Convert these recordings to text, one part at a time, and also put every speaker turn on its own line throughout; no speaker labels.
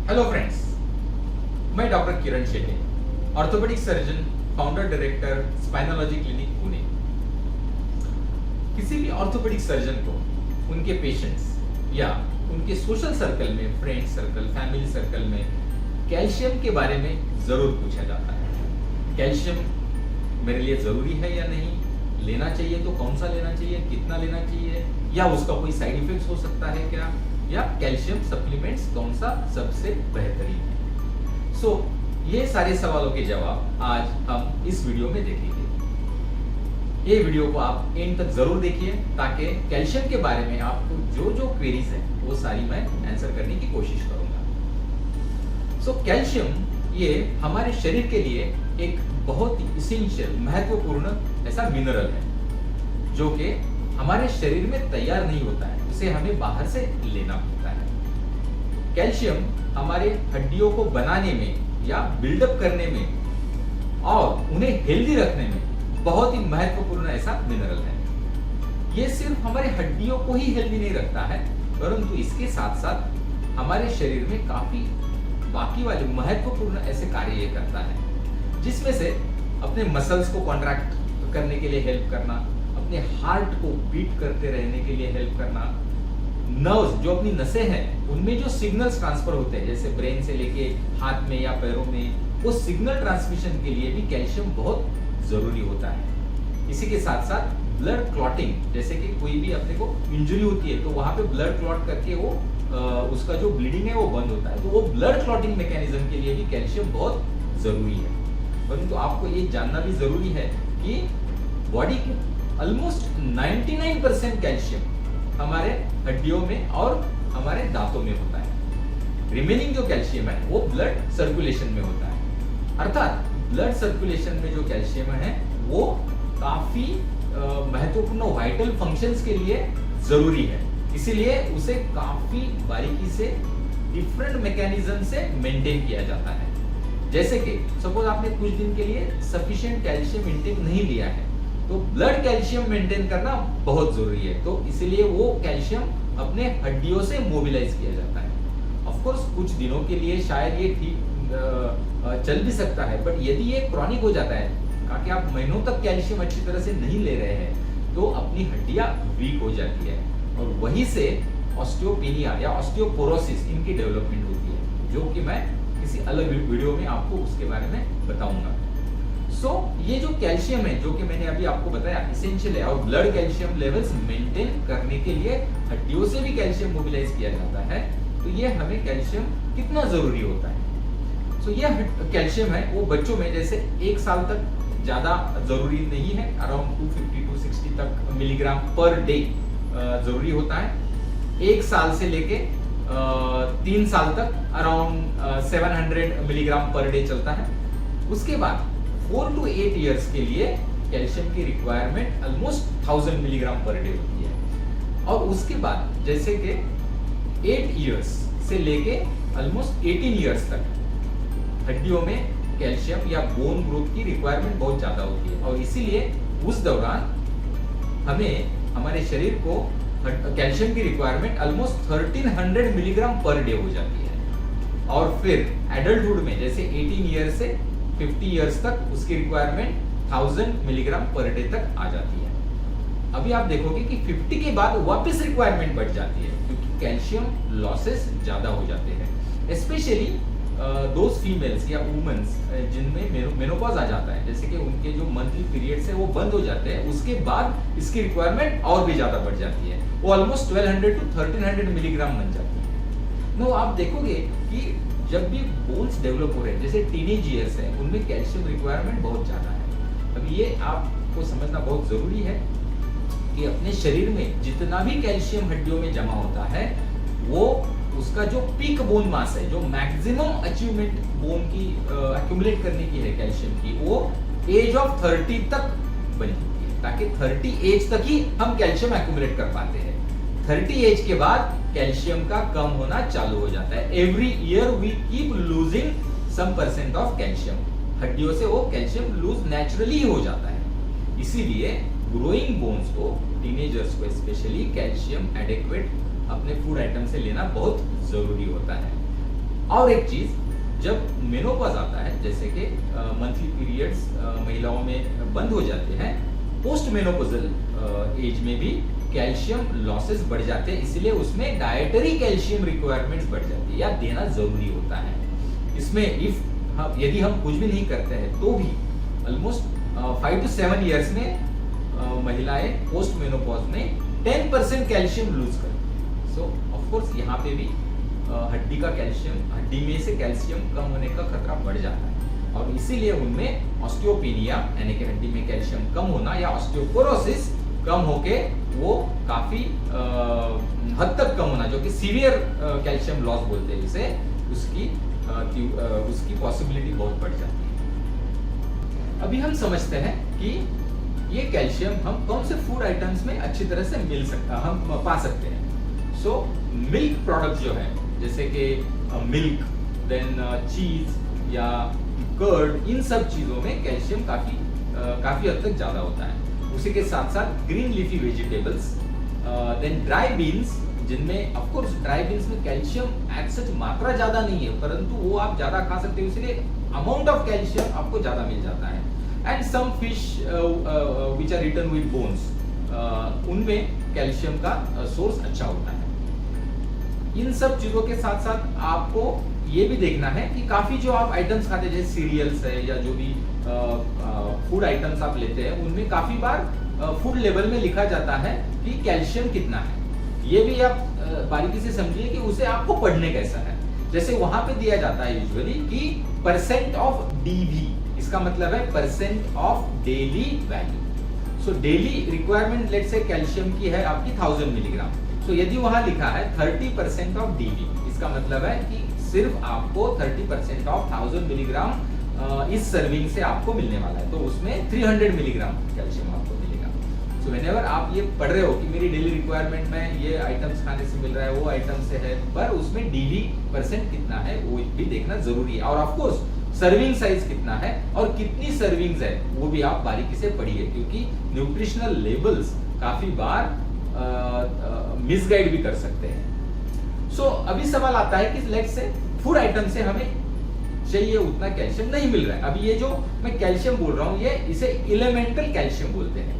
Hello friends, मैं doctor Kiran Shete, orthopaedic surgeon, founder director, spinology clinic Pune. किसी भी ऑर्थोपेडिक सर्जन को उनके पेशेंट्स या उनके सोशल सर्कल में, फ्रेंड सर्कल, फैमिली सर्कल में कैल्शियम के बारे में जरूर पूछा जाता है। कैल्शियम मेरे लिए जरूरी है या नहीं, लेना चाहिए तो कौन सा लेना चाहिए, कितना लेना चाहिए, या उसका कोई साइड इफेक्ट्स हो सकता है क्या, या कैल्शियम सप्लीमेंट्स कौन सा सबसे बेहतरीन है। सो ये सारे सवालों के जवाब आज हम इस वीडियो में देखेंगे। ये वीडियो को आप एंड तक जरूर देखिए ताकि कैल्शियम के बारे में आपको जो जो क्वेरीज है वो सारी मैं आंसर करने की कोशिश करूंगा। सो कैल्शियम ये हमारे शरीर के लिए एक बहुत ही इसेंशियल, महत्वपूर्ण ऐसा मिनरल है जो कि हमारे शरीर में तैयार नहीं होता है, उसे हमें बाहर से लेना होता है। कैल्शियम हमारे हड्डियों को बनाने में या बिल्डअप करने में और उन्हें हेल्दी रखने में बहुत ही महत्वपूर्ण ऐसा मिनरल है। ये सिर्फ हमारे हड्डियों को ही हेल्दी नहीं रखता है, परंतु इसके साथ साथ हमारे शरीर में काफी बाकी वाले महत्वपूर्ण ऐसे कार्य ये करता है, जिसमें से अपने मसल्स को कॉन्ट्रैक्ट करने के लिए हेल्प करना, अपने हार्ट को बीट करते रहने के लिए हेल्प करना, नर्व्स जो अपनी नसें हैं उनमें जो सिग्नल्स ट्रांसफर होते हैं जैसे ब्रेन से लेके हाथ में या पैरों में, वो सिग्नल ट्रांसमिशन के लिए भी कैल्शियम बहुत जरूरी होता है। इसी के साथ साथ ब्लड क्लॉटिंग, जैसे कि कोई भी अपने को इंजरी होती है तो वहां पे ब्लड क्लॉट करके वो उसका जो ब्लीडिंग है वो बंद होता है, तो वो ब्लड क्लॉटिंग मैकेनिज्म के लिए भी कैल्शियम बहुत जरूरी है। परंतु आपको ये जानना भी जरूरी है कि बॉडी के ऑलमोस्ट 99% कैल्शियम हमारे हड्डियों में और हमारे दांतों में होता है। रिमेनिंग जो कैल्शियम है वो ब्लड सर्कुलेशन में होता है। अर्थात ब्लड सर्कुलेशन में जो कैल्शियम है वो काफी महत्वपूर्ण वाइटल फंक्शंस के लिए जरूरी है, इसीलिए उसे काफी बारीकी से डिफरेंट मैकेनिज्म से मेंटेन किया जाता है। जैसे कि सपोज आपने कुछ दिन के लिए सफिशिएंट कैल्शियम इंटेक नहीं लिया है तो ब्लड कैल्शियम मेंटेन करना बहुत जरूरी है, तो इसीलिए वो कैल्शियम अपने हड्डियों से मोबिलाइज किया जाता है। ऑफ कोर्स कुछ दिनों के लिए शायद ये ठीक चल भी सकता है, बट यदि ये क्रॉनिक हो जाता है कि आप महीनों तक कैल्शियम अच्छी तरह से नहीं ले रहे हैं तो अपनी हड्डियां वीक हो जाती है और वहीं से ऑस्टियोपेनिया या ऑस्टियोपोरोसिस इनकी डेवलपमेंट होती है, जो कि मैं किसी अलग वीडियो में आपको उसके बारे में बताऊंगा। सो ये जो कैल्शियम है जो कि मैंने अभी आपको बताया इसेंशियल है, और ब्लड कैल्शियम लेवल्स मेंटेन करने के लिए हड्डियों से भी कैल्शियम मोबिलाइज किया जाता है, तो ये हमें कैल्शियम कितना जरूरी होता है। सो ये कैल्शियम है वो बच्चों में जैसे 1 साल तक ज्यादा जरूरी नहीं है, अराउंड 250 to 60 तक मिलीग्राम पर डे जरूरी होता है। 1 साल से लेके 3 साल तक अराउंड 700 मिलीग्राम पर डे चलता है। उसके बाद 4 to 8 इयर्स के लिए कैल्शियम की requirement almost 1000 milligram per day होती है, और उसके बाद जैसे कि 8 इयर्स से लेके ऑलमोस्ट 18 इयर्स तक हड्डियों में कैल्शियम या बोन ग्रोथ की रिक्वायरमेंट बहुत ज्यादा होती है, और इसीलिए उस दौरान हमें हमारे शरीर को कैल्शियम की requirement almost 1300 milligram per day हो जाती है। और फिर एडल्टहुड में जैसे 18 ईयर से 50 इयर्स तक उसकी रिक्वायरमेंट 1000 मिलीग्राम पर डे तक आ जाती है। अभी आप देखोगे कि 50 के बाद वापस रिक्वायरमेंट बढ़ जाती है क्योंकि कैल्शियम लॉसेस ज्यादा हो जाते हैं, स्पेशली दोज फीमेल्स या वुमेन्स जिनमें मेनोपॉज आ जाता है, जैसे कि उनके जो मंथली पीरियड्स है वो बंद हो जाते हैं, उसके बाद इसकी रिक्वायरमेंट और भी ज्यादा बढ़ जाती है, वो ऑलमोस्ट 1200 to 1300 मिलीग्राम बन जाती है। नो आप देखोगे कि जब भी बोन्स डेवलप हो रहे हैं जैसे टीनेज ईयर्स है उनमें कैल्शियम रिक्वायरमेंट बहुत ज्यादा है। अब ये आपको समझना बहुत जरूरी है कि अपने शरीर में जितना भी कैल्शियम हड्डियों में जमा होता है वो उसका जो पीक बोन मास है, जो मैक्सिमम अचीवमेंट बोन की एक्यूमुलेट करने की है कैल्शियम की, वो एज ऑफ 30 तक बनी होती है, ताकि 30 एज तक ही हम कैल्शियम एक्यूमुलेट कर पाते हैं। 30 एज के बाद कैल्शियम का कम होना चालू हो जाता है। Every year we keep losing some % of calcium, हड्डियों से वो कैल्शियम लूज नेचुरली हो जाता है। इसीलिए ग्रोइंग बोन्स को, टीनेजर्स को स्पेशली कैल्शियम एडिक्वेट अपने फूड आइटम से लेना बहुत जरूरी होता है। और एक चीज, जब मेनोपॉज आता है, जैसे कि मंथली पीरियड्स महिलाओं में बंद हो जाते हैं, पोस्ट मेनोपोजल एज में भी कैल्शियम लॉसेस बढ़ जाते हैं, इसलिए उसमें डाइटरी कैल्शियम रिक्वायरमेंट्स बढ़ जाती है या देना जरूरी होता है। इसमें यदि हम कुछ भी नहीं करते हैं तो भी ऑलमोस्ट 5 to 7 इयर्स में महिलाएं पोस्ट मेनोपॉज में 10% कैल्शियम लूज करती। सो ऑफ कोर्स यहाँ पे भी हड्डी में से कैल्शियम कम होने का खतरा बढ़ जाता है, और इसीलिए उनमें ऑस्टियोपेनिया यानी कि हड्डी में कैल्शियम कम होना या ऑस्टियोपोरोसिस कम होके वो काफी हद तक कम होना, जो कि सीवियर कैल्शियम लॉस बोलते हैं इसे, उसकी पॉसिबिलिटी बहुत बढ़ जाती है। अभी हम समझते हैं कि ये कैल्शियम हम कौन से फूड आइटम्स में अच्छी तरह से हम पा सकते हैं। सो मिल्क प्रोडक्ट जो है, जैसे कि मिल्क, देन चीज या कर्ड, इन सब चीजों में कैल्शियम काफी हद तक ज्यादा होता है। उसी के साथ साथ green leafy vegetables, then dry beans, जिनमें ऑफ कोर्स ड्राई बीन्स में कैल्शियम एट सच मात्रा ज्यादा नहीं है, परंतु वो आप ज्यादा खा सकते हो, इसलिए अमाउंट ऑफ कैल्शियम आपको ज्यादा मिल जाता है। And some fish which are written with bones, उनमें कैल्शियम का सोर्स अच्छा होता है। इन सब चीजों के साथ साथ आपको ये भी देखना है कि काफी जो आप आइटम्स खाते हैं, जैसे सीरियल्स है या जो भी फूड आइटम्स आप लेते हैं, उनमें काफी बार फूड लेवल में लिखा जाता है कि कैल्शियम कितना है। ये भी आप बारीकी से समझिए कि उसे आपको पढ़ने कैसा है। जैसे वहां पे दिया जाता है यूजुअली कि परसेंट ऑफ डीवी, इसका मतलब है percent of daily value. So daily requirement let's say calcium की है आपकी 1000 मिलीग्राम। सो यदि वहां लिखा है 30% ऑफ डीवी, इसका मतलब है कि सिर्फ आपको 30% ऑफ 1000 मिलीग्राम इस सर्विंग से आपको मिलने वाला है, तो उसमें 300 मिलीग्राम कैल्शियम आपको मिलेगा। सो व्हेनेवर आप ये पढ़ रहे हो कि मेरी डेली रिक्वायरमेंट में ये आइटम्स खाने से मिल रहा है, वो आइटम से है, पर उसमें डीवी परसेंट कितना है वो भी देखना जरूरी है। और ऑफ कोर्स सर्विंग साइज कितना है और कितनी सर्विंग्स है वो भी आप बारीकी से पढ़िए, क्योंकि न्यूट्रिशनल लेबल्स काफी बार मिसगाइड भी कर सकते हैं। सो अभी सवाल आता है कि लेट्स से फूड आइटम से हमें चाहिए उतना कैल्शियम नहीं मिल रहा है। अभी ये जो मैं कैल्शियम बोल रहा हूं, ये इसे एलिमेंटल कैल्शियम बोलते हैं,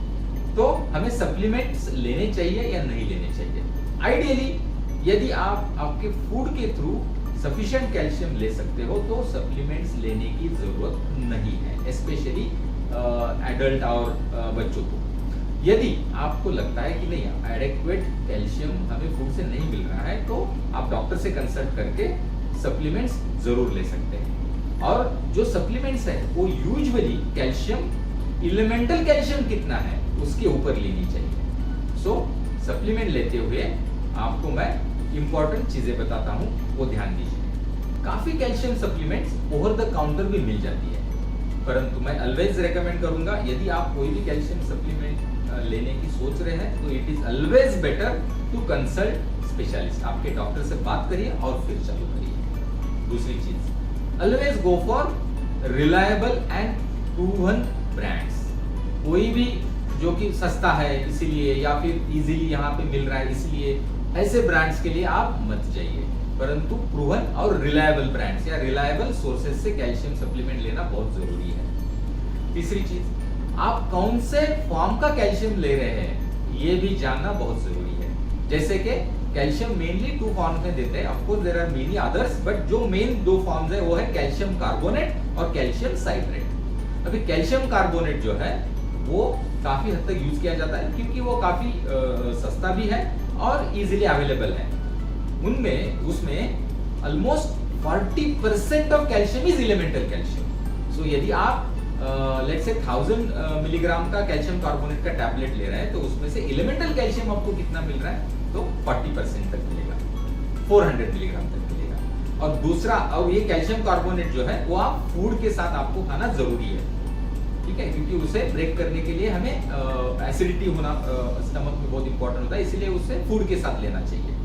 तो हमें सप्लीमेंट्स लेने चाहिए या नहीं लेने चाहिए। आइडियली यदि आप आपके फूड के थ्रू सफिशिएंट कैल्शियम ले सकते हो तो सप्लीमेंट्स लेने की जरूरत नहीं है, स्पेशली एडल्ट और बच्चों को। यदि आपको लगता है कि नहीं एडेक्वेट कैल्शियम हमें फूड से नहीं मिल रहा है, तो आप डॉक्टर से कंसल्ट करके सप्लीमेंट्स जरूर ले सकते हैं। और जो सप्लीमेंट्स है वो यूजुअली कैल्शियम, एलिमेंटल कैल्शियम कितना है उसके ऊपर लेनी चाहिए। सो सप्लीमेंट लेते हुए आपको मैं इंपॉर्टेंट चीजें बताता हूं, वो ध्यान दीजिए। काफी calcium supplements over the counter भी मिल जाती है, परंतु मैं ऑलवेज रेकमेंड करूंगा यदि आप कोई भी कैल्शियम सप्लीमेंट लेने की सोच रहे हैं तो it is always better to consult specialist. आपके डॉक्टर से बात करिए और फिर चालू करिए। दूसरी चीज, always go for reliable and proven brands. कोई भी जो कि सस्ता है इसीलिए या फिर इजीली यहाँ पे मिल रहा है इसलिए, ऐसे ब्रांड्स के लिए आप मत जाइए, परंतु प्रूवन और रिलायबल ब्रांड्स या रिलायबल सोर्सेज से कैल्शियम सप्लीमेंट लेना बहुत जरूरी है। तीसरी चीज, आप कौन से फॉर्म का कैल्शियम ले रहे हैं ये भी जानना बहुत जरूरी है। जैसे कि कैल्शियम मेनली 2 फॉर्म्स में देते हैं, of course there are many others, but जो मेन 2 फॉर्म्स है वो है कैल्शियम कार्बोनेट और कैल्शियम साइट्रेट। अभी कैल्शियम कार्बोनेट जो है वो काफी हद तक यूज किया जाता है क्योंकि वो काफी सस्ता भी है और इजीली अवेलेबल है। उसमें almost 40% of calcium is elemental calcium. So यदि आप लेट्स से 1000 मिलीग्राम का कैल्शियम कार्बोनेट का टैबलेट ले रहे हैं तो उसमें से एलिमेंटल कैल्शियम आपको कितना मिल रहा है, तो 40% तक मिलेगा, 400 मिलीग्राम तक मिलेगा। और दूसरा, और ये कैल्शियम कार्बोनेट जो है वो आप फूड के साथ आपको खाना जरूरी है, ठीक है, क्योंकि उसे ब्रेक करने के लिए हमें एसिडिटी होना स्टमक में बहुत इंपॉर्टेंट होता है, इसलिए उसे फूड के साथ लेना चाहिए।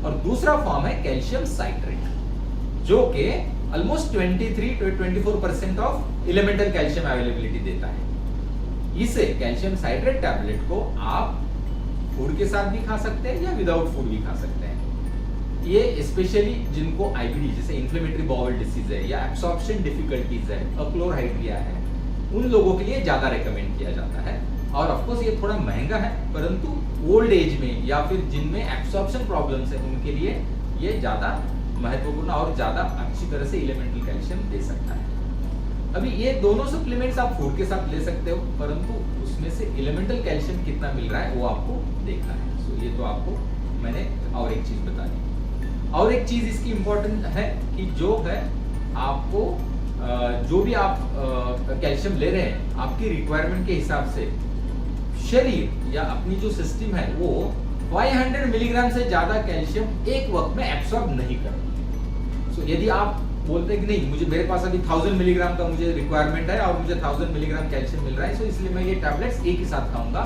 और दूसरा फॉर्म है कैल्शियम साइट्रेट, जो कि almost 23 to 24% of elemental calcium availability देता है। इसे कैल्शियम साइट्रेट टैबलेट को आप फूड के साथ भी खा सकते हैं या विदाउट फूड भी खा सकते हैं। ये स्पेशली जिनको आईबीडी जैसे इन्फ्लेमेटरी बाउल डिसीज है या एब्सॉर्प्शन डिफिकल्टीज है, अक्लोरहाइड्रिया है, उन लोगों के लिए ज्यादा रेकमेंड किया जाता है। और ऑफ कोर्स ये थोड़ा महंगा है, परंतु ओल्ड एज में या फिर जिनमें एब्सॉर्प्शन प्रॉब्लम्स है उनके लिए ये ज्यादा महत्वपूर्ण और ज्यादा अच्छी तरह से एलिमेंटल कैल्शियम दे सकता है। अभी ये दोनों सप्लीमेंट्स आप फूड के साथ ले सकते हो, परंतु उसमें से एलिमेंटल कैल्शियम कितना मिल रहा है वो आपको देखना है। सो ये तो आपको मैंने और एक चीज बता दी। और एक चीज इसकी इंपॉर्टेंट है कि जो है आपको जो भी आप कैल्शियम ले रहे हैं आपकी रिक्वायरमेंट के हिसाब से शरीर या अपनी जो सिस्टम है वो 500 मिलीग्राम से ज्यादा कैल्शियम एक वक्त में एब्सॉर्ब नहीं करती। सो यदि आप बोलते हैं कि नहीं मुझे मेरे पास अभी 1000 मिलीग्राम का मुझे रिक्वायरमेंट है और मुझे 1000 मिलीग्राम कैल्शियम मिल रहा है, सो इसलिए मैं ये टैबलेट्स एक ही साथ खाऊंगा,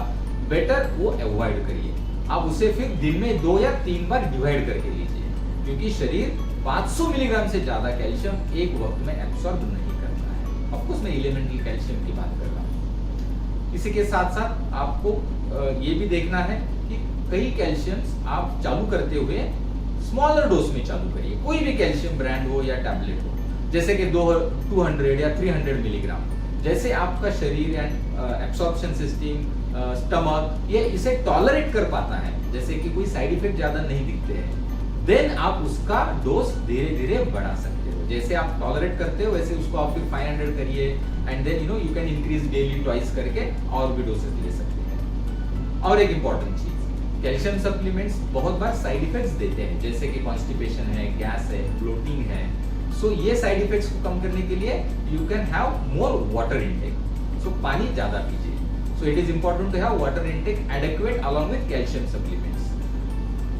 बेटर वो अवॉइड करिए। आप उसे फिर दिन में 2 या 3 बार डिवाइड करके लीजिए, क्योंकि शरीर 500 मिलीग्राम से ज्यादा कैल्शियम एक वक्त में एब्सॉर्ब नहीं करता है। ऑफ कोर्स मैं एलिमेंटल कैल्शियम की बात कर रहा हूँ। इसी के साथ साथ आपको ये भी देखना है कि कई कैल्शियम्स आप चालू करते हुए स्मॉलर डोज में चालू करिए। कोई भी कैल्शियम ब्रांड हो या टैबलेट हो, जैसे कि 200 या 300 मिलीग्राम, जैसे आपका शरीर एंड एब्सॉर्प्शन सिस्टम, स्टमक ये इसे टॉलरेट कर पाता है, जैसे कि कोई साइड इफेक्ट ज्यादा नहीं दिखते हैं, देन आप उसका डोज धीरे धीरे बढ़ा सकते हो। जैसे आप टॉलरेट करते हो वैसे उसको आप फिर 500 करिए and then you can increase daily twice करके और भी डोसेज ले सकते हैं। और एक इंपॉर्टेंट चीज, कैल्शियम सप्लीमेंट्स बहुत बार साइड इफेक्ट्स देते हैं, जैसे कि कॉन्स्टिपेशन है, गैस है, ब्लोटिंग है। सो ये साइड इफेक्ट्स को कम करने के लिए you can have more water intake. So पानी ज्यादा पीजिए। So it is important to have water intake adequate along with calcium supplements.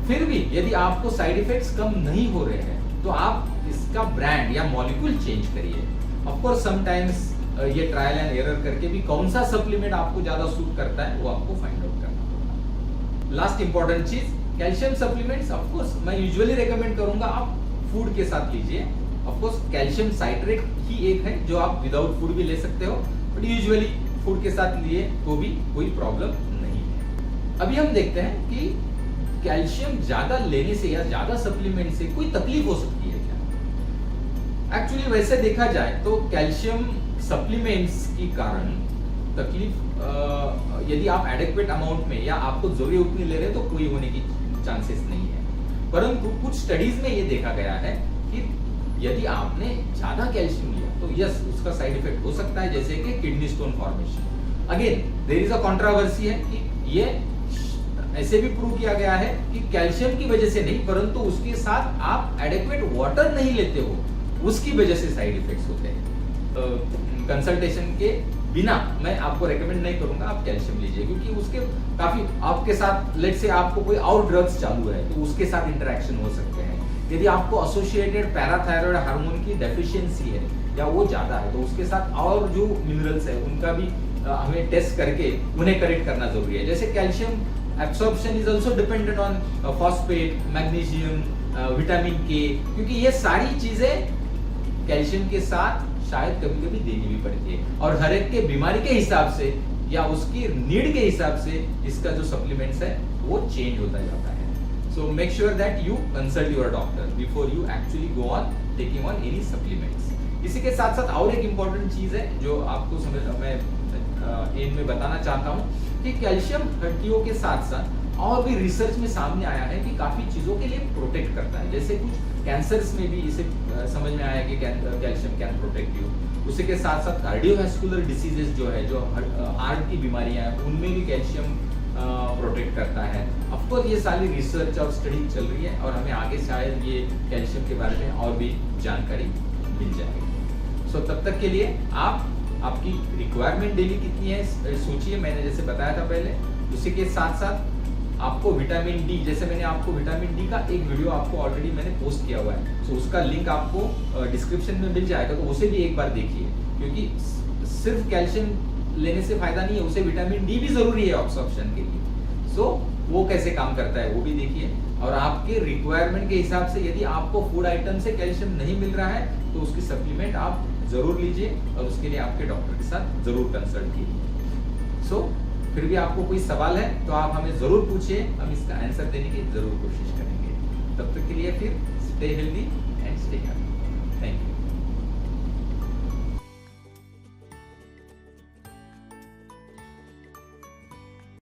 फिर भी यदि आपको साइड इफेक्ट्स कम नहीं हो रहे हैं तो आप इसका ब्रांड या मॉलिक्यूल चेंज करिए। ऑफ कोर्स समटाइम्स ये ट्रायल एंड एरर करके भी कौन सा सप्लीमेंट आपको ज्यादा सूट करता है वो आपको फाइंड आउट करना होगा। लास्ट इंपॉर्टेंट चीज, कैल्शियम सप्लीमेंट्स ऑफ कोर्स मैं यूजुअली रेकमेंड करूंगा आप फूड के साथ लीजिए। ऑफ कोर्स कैल्शियम साइट्रेट ही एक है जो आप विदाउट फूड भी ले सकते हो, बट यूजुअली फूड के साथ लिए तो भी कोई प्रॉब्लम नहीं है। अभी हम देखते हैं कि कैल्शियम ज्यादा लेने से या ज्यादा सप्लीमेंट से कोई तकलीफ हो सकती है क्या? एक्चुअली वैसे देखा जाए तो कैल्शियम सप्लीमेंट्स के कारण तकलीफ यदि आप एडेक्वेट अमाउंट में या आपको जरूरी उतनी ले रहे हैं तो कोई होने की चांसेस नहीं है। परंतु कुछ स्टडीज में ये देखा गया है कि यदि आपने ज्यादा कैल्शियम लिया तो यस उसका साइड इफेक्ट हो सकता है, जैसे कि kidney stone formation. Again there is a controversy है कि ये ऐसे भी प्रूव किया गया है कि कैल्शियम की वजह से नहीं परंतु उसके साथ आप एडेक्वेट वाटर नहीं लेते हो उसकी वजह से साइड इफेक्ट्स होते हैं। कंसल्टेशन के बिना मैं आपको रेकमेंड नहीं करूंगा आप कैल्शियम लीजिए, क्योंकि उसके काफी आपके साथ लेट्स से आपको कोई और ड्रग्स चालू है तो उसके साथ इंटरेक्शन हो सकते हैं। यदि आपको एसोसिएटेड पैराथायरॉयड हार्मोन की डेफिशिएंसी है या वो ज्यादा है तो उसके साथ और जो मिनरल्स है उनका भी हमें टेस्ट करके उन्हें करेक्ट करना जरूरी है। जैसे calcium absorption is also dependent on phosphate, magnesium, vitamin के, क्योंकि ये सारी चीजें कैल्शियम के साथ शायद कभी कभी देनी भी पड़ती है और हर एक के बीमारी के हिसाब से या उसकी नीड के हिसाब से इसका जो सप्लीमेंट्स है वो चेंज होता जाता है। So make sure that you consult your doctor before you actually go on taking on any supplements. इसी के साथ साथ और एक इम्पोर्टेंट चीज है जो आपको मैं एंड में बताना चाहता हूँ कि कैल्शियम हड्डियों के साथ साथ और भी रिसर्च में सामने आया है कि काफी चीजों के लिए प्रोटेक्ट करता है। जैसे कुछ कैंसर्स में भी इसे समझ में आया कि कैल्शियम कैन प्रोटेक्ट यू। उसी के साथ साथ कार्डियोवैस्कुलर डिसीजेस जो है, जो हार्ट की बीमारियां हैं, उनमें भी कैल्शियम प्रोटेक्ट करता है। ऑफ कोर्स ये सारी रिसर्च और स्टडी चल रही है और हमें आगे शायद ये कैल्शियम के बारे में और भी जानकारी मिल जाएगी। सो तब तक के लिए आपकी रिक्वायरमेंट डेली कितनी है सोचिए, मैंने जैसे बताया था पहले। उसी के साथ साथ आपको विटामिन डी, जैसे मैंने आपको विटामिन डी का एक वीडियो आपको ऑलरेडी मैंने पोस्ट किया हुआ है, तो उसका लिंक आपको डिस्क्रिप्शन में मिल जाएगा, तो उसे भी एक बार देखिए, क्योंकि सिर्फ कैल्शियम लेने से फायदा नहीं है, उसे विटामिन डी भी जरूरी है ऑब्जॉर्प्शन के लिए। सो वो कैसे काम करता है वो भी देखिए और आपके रिक्वायरमेंट के हिसाब से यदि आपको फूड आइटम से कैल्शियम नहीं मिल रहा है तो उसकी सप्लीमेंट आप जरूर लीजिए और उसके लिए आपके डॉक्टर के साथ जरूर कंसल्ट कीजिए। सो फिर भी आपको कोई सवाल है तो आप हमें जरूर पूछिए, हम इसका आंसर देने की जरूर कोशिश करेंगे। तब तक के लिए फिर stay healthy and stay happy.